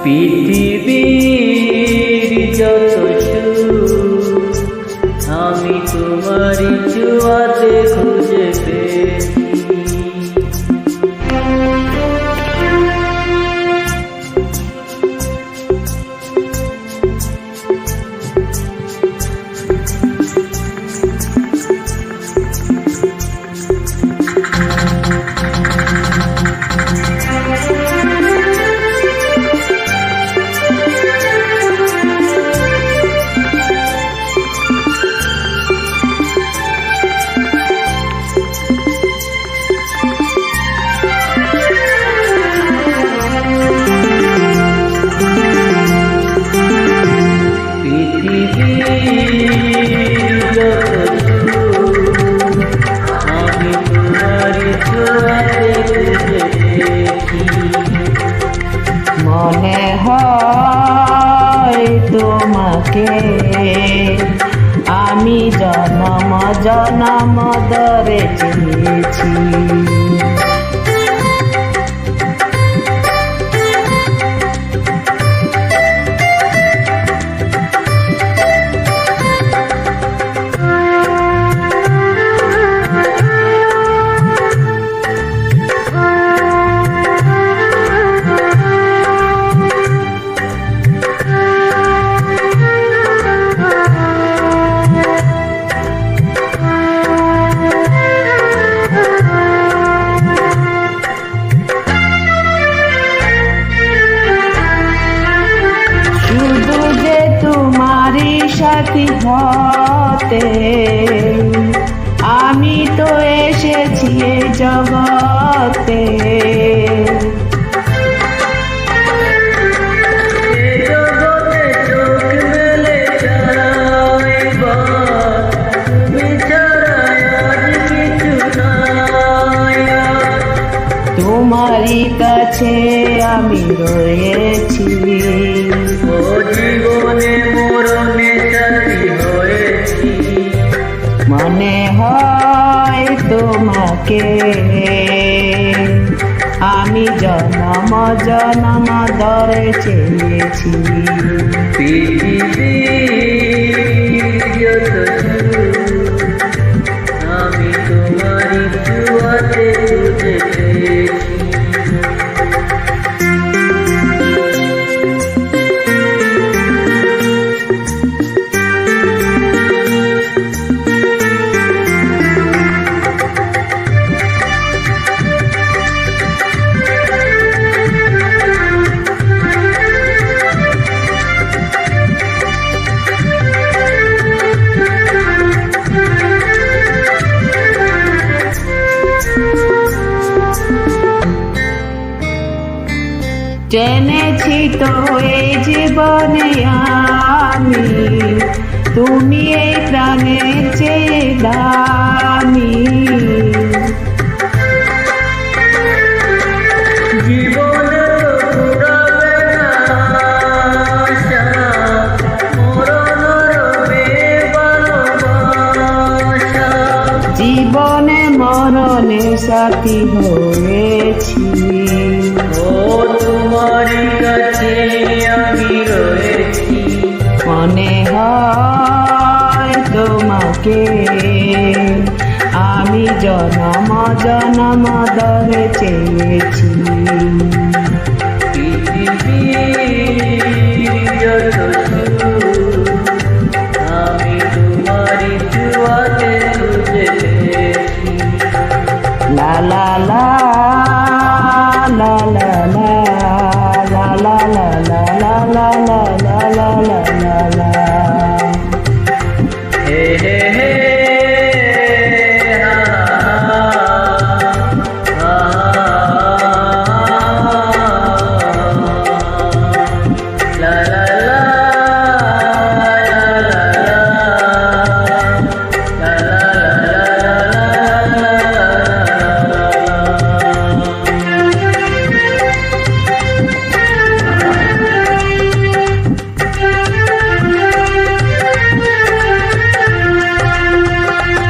পৃথিবীর যত সুখ আমি তোমারই ছোঁয়াতে খুঁজে পেয়েছি। মনে হয় তোমাকে আমি জনম জনম ধরে চেয়েছি। সাথী হতে আমি তো এসেছি এই জগতে। তোমারই কাছে আমি রয়েছি, ও জীবনে মরণে সাথী হয়েছি। মনে হয় তোমাকে আমি জনম জনম ধরে চেয়েছি। আমি তোমারই ছোঁয়াতে খুঁজে পেয়েছি। জেনেছি তো এই জীবনে আমি তুমি এই প্রাণের চেয়ে দামি। জীবনে মরণে সাথী হয়েছি, ও তোমারই কাছে আমি রয়েছি। মনে হয় তোমাকে আমি জনম জনম ধরে চেয়েছি।